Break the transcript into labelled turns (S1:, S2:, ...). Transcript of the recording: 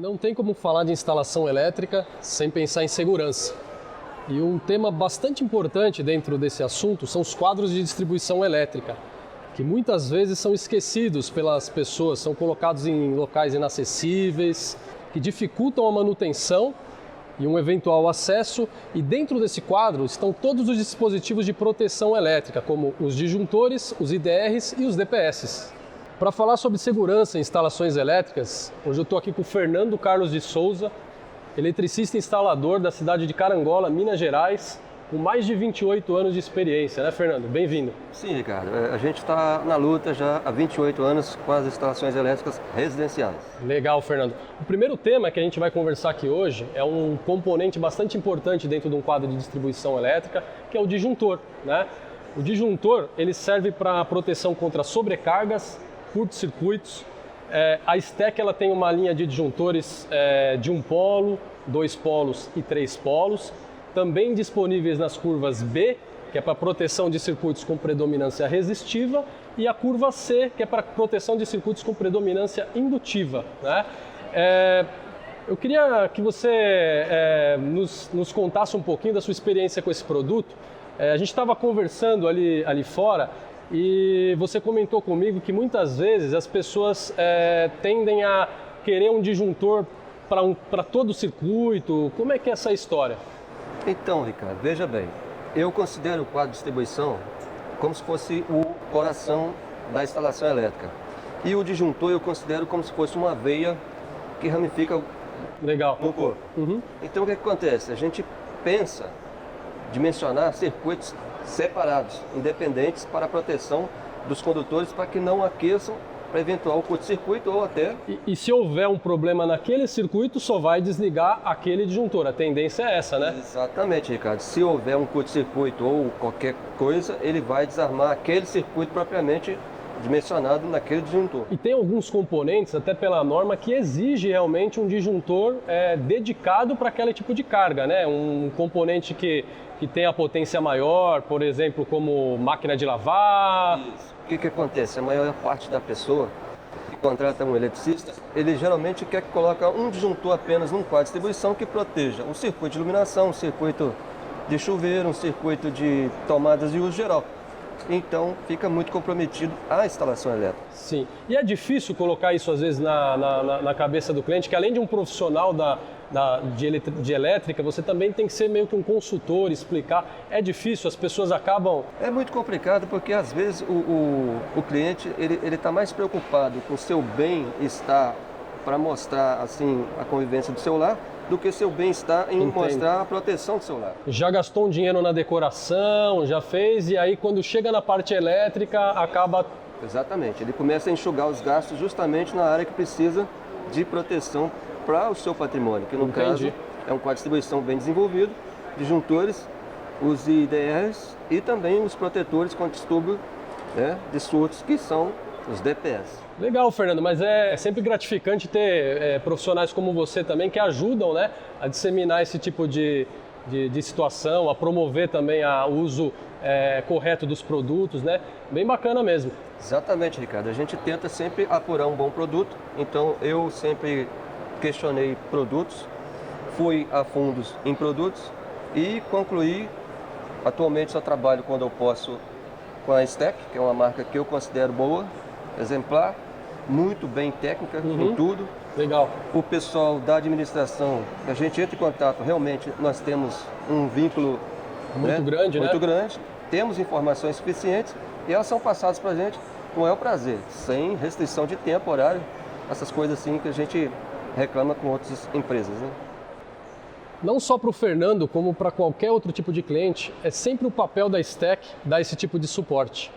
S1: Não tem como falar de instalação elétrica sem pensar em segurança. E um tema bastante importante dentro desse assunto são os quadros de distribuição elétrica, que muitas vezes são esquecidos pelas pessoas, são colocados em locais inacessíveis, que dificultam a manutenção e um eventual acesso, e dentro desse quadro estão todos os dispositivos de proteção elétrica, como os disjuntores, os IDRs e os DPS. Para falar sobre segurança em instalações elétricas, hoje eu estou aqui com o Fernando Carlos de Souza, eletricista instalador da cidade de Carangola, Minas Gerais, com mais de 28 anos de experiência, né, Fernando? Bem-vindo.
S2: Sim, Ricardo. A gente está na luta já há 28 anos com as instalações elétricas residenciais.
S1: Legal, Fernando. O primeiro tema que a gente vai conversar aqui hoje é um componente bastante importante dentro de um quadro de distribuição elétrica, que é o disjuntor, né? O disjuntor, ele serve para proteção contra sobrecargas, curtos-circuitos. A STEC ela tem uma linha de disjuntores de 1 polo, 2 polos e 3 polos, também disponíveis nas curvas B, que é para proteção de circuitos com predominância resistiva, e a curva C, que é para proteção de circuitos com predominância indutiva, né? Eu queria que você nos contasse um pouquinho da sua experiência com esse produto. A gente estava conversando ali fora e você comentou comigo que muitas vezes as pessoas tendem a querer um disjuntor para todo o circuito. Como é que é essa história?
S2: Então, Ricardo, veja bem, eu considero o quadro de distribuição como se fosse o coração da instalação elétrica. E o disjuntor eu considero como se fosse uma veia que ramifica
S1: Legal.
S2: no corpo.
S1: Uhum.
S2: Então, o que acontece? A gente pensa dimensionar circuitos separados, independentes, para a proteção dos condutores, para que não aqueçam para eventual curto-circuito ou até...
S1: E se houver um problema naquele circuito, só vai desligar aquele disjuntor. A tendência é essa, né?
S2: Exatamente, Ricardo. Se houver um curto-circuito ou qualquer coisa, ele vai desarmar aquele circuito propriamente dimensionado naquele disjuntor.
S1: E tem alguns componentes, até pela norma, que exige realmente um disjuntor dedicado para aquele tipo de carga, né? Um componente que tem a potência maior, por exemplo, como máquina de lavar.
S2: Isso. O que acontece? A maior parte da pessoa que contrata um eletricista, ele geralmente quer que coloque um disjuntor apenas num quadro de distribuição que proteja o circuito de iluminação, um circuito de chuveiro, um circuito de tomadas de uso geral. Então fica muito comprometido a instalação elétrica.
S1: Sim. E é difícil colocar isso às vezes na cabeça do cliente, que além de um profissional de elétrica, você também tem que ser meio que um consultor, explicar. É difícil, as pessoas acabam...
S2: É muito complicado porque às vezes o cliente ele está mais preocupado com o seu bem-estar para mostrar assim a convivência do seu lar, do que seu bem-estar em mostrar a proteção do seu lar.
S1: Já gastou um dinheiro na decoração, já fez, e aí quando chega na parte elétrica, acaba...
S2: Exatamente, ele começa a enxugar os gastos justamente na área que precisa de proteção para o seu patrimônio, que no caso é um quadro de distribuição bem desenvolvido, disjuntores, os IDRs e também os protetores contra distúrbio, né, de surtos, que são os DPS.
S1: Legal, Fernando, mas é sempre gratificante ter profissionais como você também que ajudam, né, a disseminar esse tipo de situação, a promover também o uso correto dos produtos, né? Bem bacana mesmo.
S2: Exatamente, Ricardo. A gente tenta sempre apurar um bom produto, então eu sempre questionei produtos, fui a fundos em produtos e concluí. Atualmente só trabalho quando eu posso com a STEC, que é uma marca que eu considero boa, exemplar, muito bem técnica em tudo.
S1: Legal.
S2: O pessoal da administração, a gente entra em contato, realmente nós temos um vínculo
S1: muito grande,
S2: muito grande, temos informações suficientes e elas são passadas para a gente com o maior prazer, sem restrição de tempo, horário, essas coisas assim que a gente reclama com outras empresas, né?
S1: Não só para o Fernando, como para qualquer outro tipo de cliente, é sempre o papel da STEC dar esse tipo de suporte.